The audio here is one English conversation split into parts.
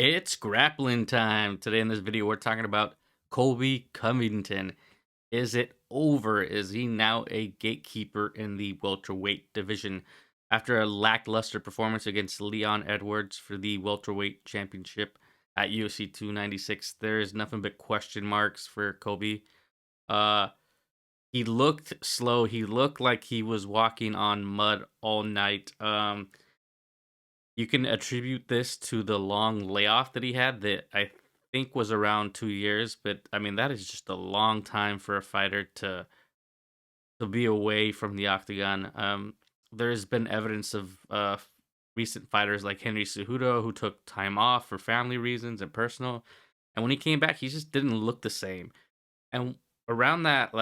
It's grappling time. Today in this video, we're talking about Colby Covington. Is it over? Is he now a gatekeeper in the welterweight division? After a lackluster performance against Leon Edwards for the welterweight championship at UFC 296, there is nothing but question marks for Colby. Uh, he looked slow. He looked like he was walking on mud all night. You can attribute this to the long layoff that he had that I think was around 2 years, but I mean that is just a long time for a fighter to be away from the octagon. There's been evidence of recent fighters like Henry Cejudo who took time off for family reasons and personal, and when he came back, he just didn't look the same. And around that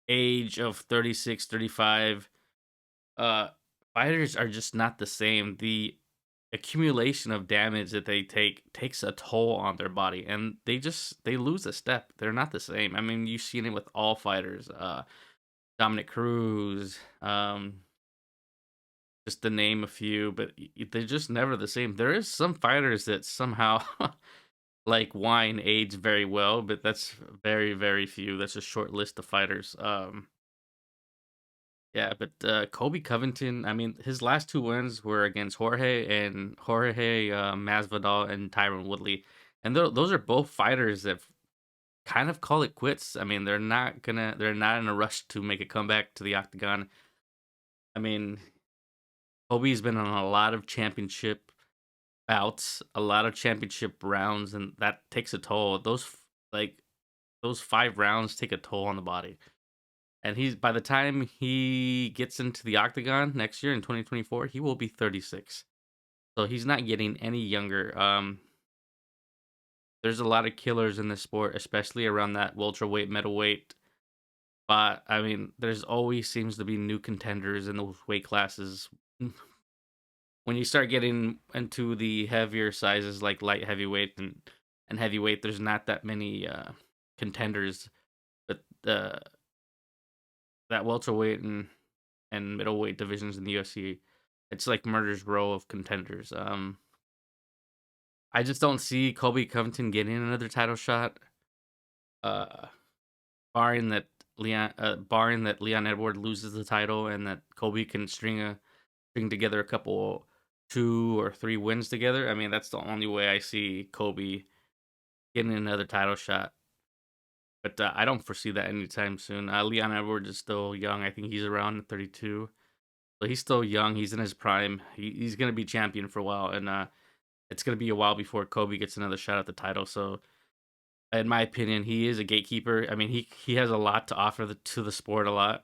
age of 36, 35, uh fighters are just not the same. The accumulation of damage that they take takes a toll on their body, and they lose a step. They're not the same. I mean, you've seen it with all fighters. Dominic Cruz, just to name a few, but they're just never the same. There is some fighters that somehow like wine age very well, but that's very, very few. That's a short list of fighters. Yeah, but Colby Covington, I mean, his last two wins were against Jorge Masvidal and Tyron Woodley, and those are both fighters that kind of call it quits. I mean, they're not in a rush to make a comeback to the octagon. I mean, Colby's been on a lot of championship bouts, a lot of championship rounds, and that takes a toll. Those 5 rounds take a toll on the body. And he's by the time he gets into the octagon next year in 2024, he will be 36. So he's not getting any younger. There's a lot of killers in this sport, especially around that welterweight, middleweight. But I mean, there's always seems to be new contenders in those weight classes. When you start getting into the heavier sizes like light heavyweight and heavyweight, there's not that many contenders. But that welterweight and middleweight divisions in the UFC, it's like murder's row of contenders. I just don't see Colby Covington getting another title shot. Uh, barring that Leon Edward loses the title and that Colby can string together a couple 2 or 3 wins together. I mean, that's the only way I see Colby getting another title shot. But I don't foresee that anytime soon. Leon Edwards is still young. I think he's around 32. So he's still young. He's in his prime. He's going to be champion for a while. And it's going to be a while before Kobe gets another shot at the title. So, in my opinion, he is a gatekeeper. I mean, he has a lot to offer to the sport a lot.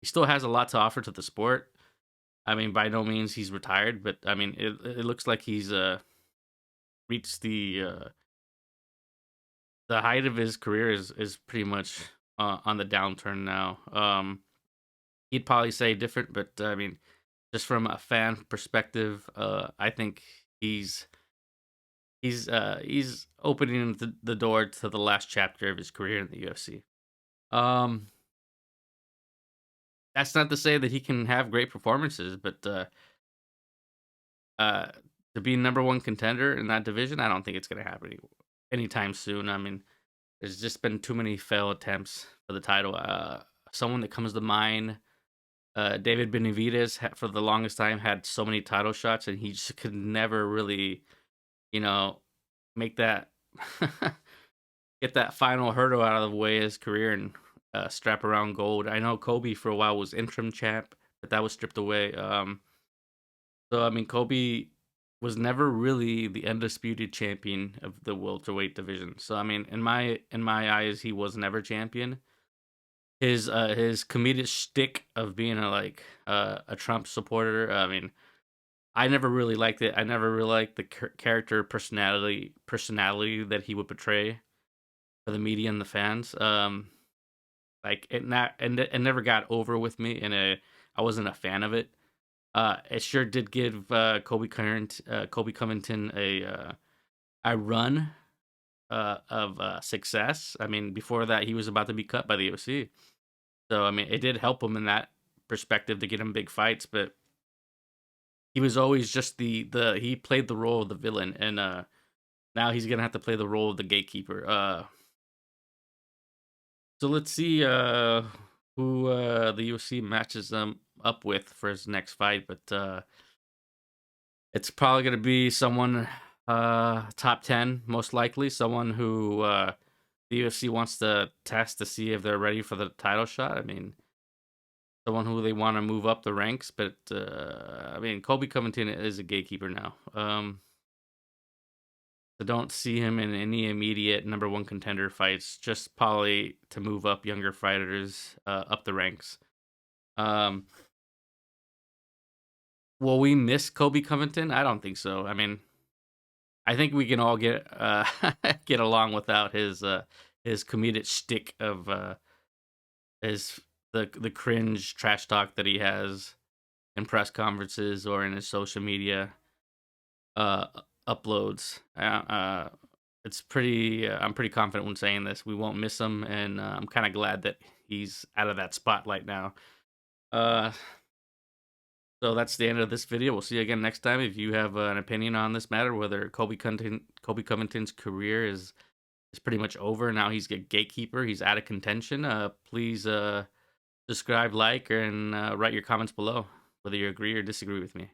He still has a lot to offer to the sport. I mean, by no means he's retired. But, I mean, it looks like he's reached the height of his career is pretty much on the downturn now. He'd probably say different, but I mean, just from a fan perspective, I think he's opening the door to the last chapter of his career in the UFC. Um, that's not to say that he can have great performances, but uh, to be number one contender in that division, I don't think it's going to happen anytime soon. I mean, there's just been too many failed attempts for the title. Someone that comes to mind, David Benavidez, for the longest time had so many title shots, and he just could never really, you know, make that get that final hurdle out of the way of his career and strap around gold. I know Kobe for a while was interim champ, but that was stripped away. So I mean, Kobe was never really the undisputed champion of the welterweight division. So I mean, in my eyes, he was never champion. His comedic shtick of being a Trump supporter. I mean, I never really liked it. I never really liked the character personality that he would portray for the media and the fans. Like it never got over with me, and I wasn't a fan of it. It sure did give Kobe Covington a run of success. I mean, before that, he was about to be cut by the OC. So I mean, it did help him in that perspective to get him big fights, but he was always just the he played the role of the villain, and now he's gonna have to play the role of the gatekeeper. So let's see who the UFC matches up with for his next fight, but it's probably gonna be someone top 10, most likely, someone who the UFC wants to test to see if they're ready for the title shot. I mean, someone who they want to move up the ranks, but I mean, Colby Covington is a gatekeeper now. So don't see him in any immediate number one contender fights. Just probably to move up younger fighters up the ranks. Um, will we miss Colby Covington? I don't think so. I mean, I think we can all get get along without his comedic shtick of his the cringe trash talk that he has in press conferences or in his social media uh uploads. It's pretty. I'm pretty confident when saying this. We won't miss him, and I'm kind of glad that he's out of that spotlight now. Uh, so that's the end of this video. We'll see you again next time. If you have an opinion on this matter, whether Colby Covington's career is pretty much over now, he's a gatekeeper. He's out of contention. Please subscribe, like, and write your comments below, whether you agree or disagree with me.